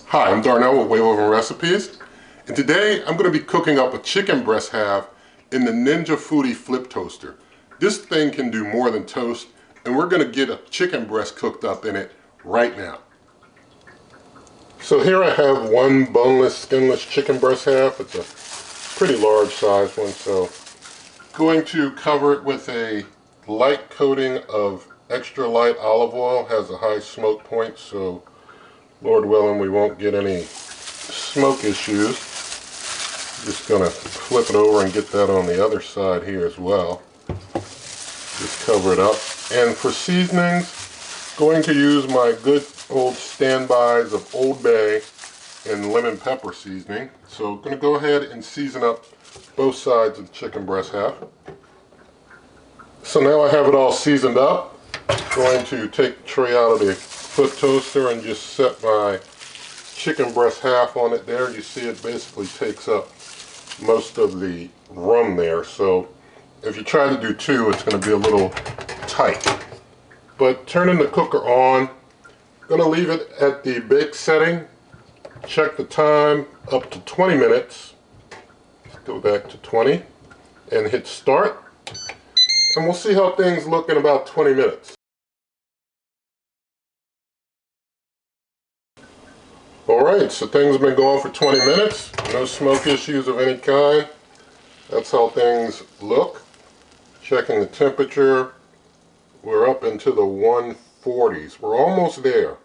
Hi, I'm Darnell with Way Over Recipes, and today I'm going to be cooking up a chicken breast half in the Ninja Foodi Flip Toaster. This thing can do more than toast, and we're going to get a chicken breast cooked up in it right now. So here I have one boneless, skinless chicken breast half. It's a pretty large size one, so going to cover it with a light coating of extra light olive oil. Has a high smoke point, so Lord willing, we won't get any smoke issues. Just gonna flip it over and get that on the other side here as well. Just cover it up. And for seasonings, going to use my good old standbys of Old Bay and lemon pepper seasoning. So I'm gonna go ahead and season up both sides of the chicken breast half. So now I have it all seasoned up. Going to take the tray out of the flip toaster and just set my chicken breast half on it there. You see it basically takes up most of the room there, so if you try to do two, it's going to be a little tight. But turning the cooker on, I'm going to leave it at the bake setting, check the time up to 20 minutes, let's go back to 20 and hit start, and we'll see how things look in about 20 minutes. Alright, so things have been going for 20 minutes. No smoke issues of any kind. That's how things look. Checking the temperature. We're up into the 140s. We're almost there.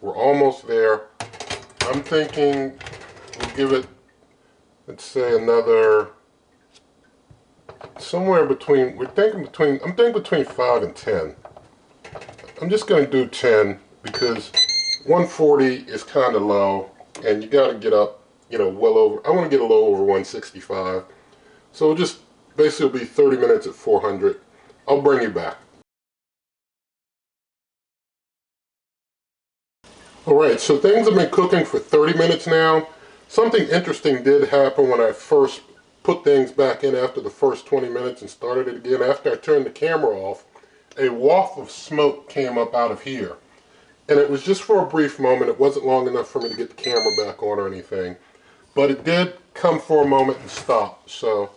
We're almost there. I'm thinking we'll give it, let's say, another, somewhere between, I'm thinking between 5 and 10. I'm just going to do 10 because 140 is kind of low, and you got to get up, well over, I want to get a little over 165. So it'll just basically be 30 minutes at 400. I'll bring you back. Alright, so things have been cooking for 30 minutes now. Something interesting did happen when I first put things back in after the first 20 minutes and started it again. After I turned the camera off, a waft of smoke came up out of here. And it was just for a brief moment. It wasn't long enough for me to get the camera back on or anything. But it did come for a moment and stop. So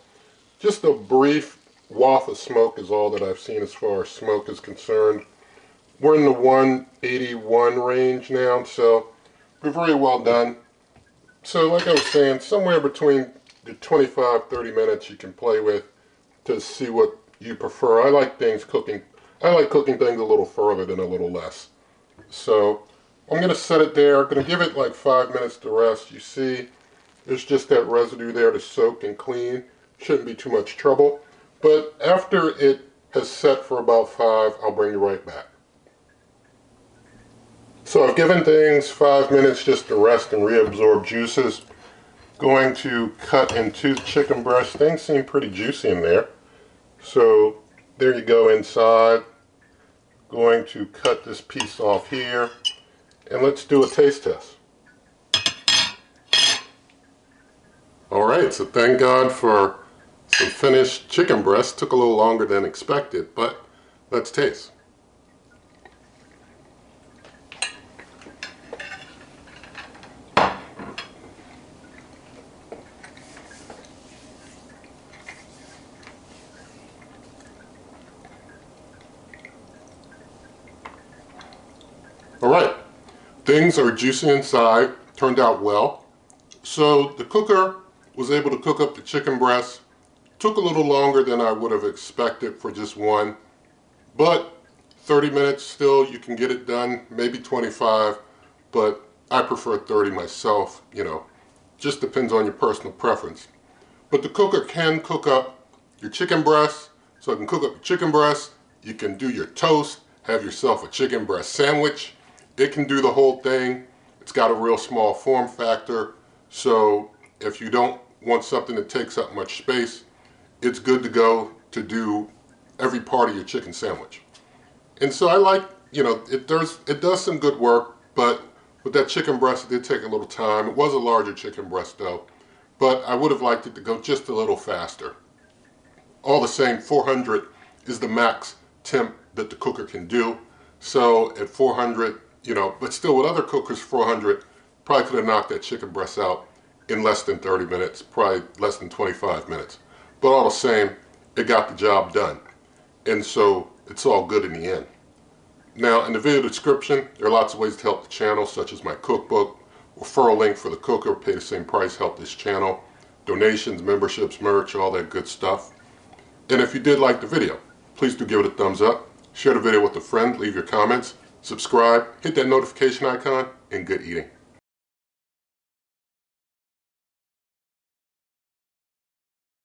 just a brief waft of smoke is all that I've seen as far as smoke is concerned. We're in the 181 range now, so we're very well done. So like I was saying, somewhere between the 25-30 minutes you can play with to see what you prefer. I like cooking things a little further than a little less. So I'm going to set it there. I'm going to give it like 5 minutes to rest. You see there's just that residue there to soak and clean. Shouldn't be too much trouble. But after it has set for about 5, I'll bring you right back. So I've given things 5 minutes just to rest and reabsorb juices. Going to cut into the chicken breast. Things seem pretty juicy in there. So there you go inside. Going to cut this piece off here, and let's do a taste test. Alright, so thank God for some finished chicken breast. Took a little longer than expected, but let's taste. Alright, things are juicy inside, turned out well. So the cooker was able to cook up the chicken breast. Took a little longer than I would have expected for just one, but 30 minutes still, you can get it done, maybe 25, but I prefer 30 myself, just depends on your personal preference. But the cooker can cook up your chicken breast, so it can cook up your chicken breast, you can do your toast, have yourself a chicken breast sandwich. It can do the whole thing. It's got a real small form factor, so if you don't want something that takes up much space, it's good to go to do every part of your chicken sandwich. And so I like, it does some good work, but with that chicken breast, it did take a little time. It was a larger chicken breast though, but I would have liked it to go just a little faster. All the same, 400 is the max temp that the cooker can do. So at 400, but still with other cookers, 400 Probably could have knocked that chicken breast out in less than 30 minutes, probably less than 25 minutes. But all the same, it got the job done. And so it's all good in the end. Now, in the video description, there are lots of ways to help the channel, such as my cookbook, referral link for the cooker, pay the same price, help this channel, donations, memberships, merch, all that good stuff. And if you did like the video, please do give it a thumbs up, share the video with a friend, leave your comments, subscribe, hit that notification icon, and good eating.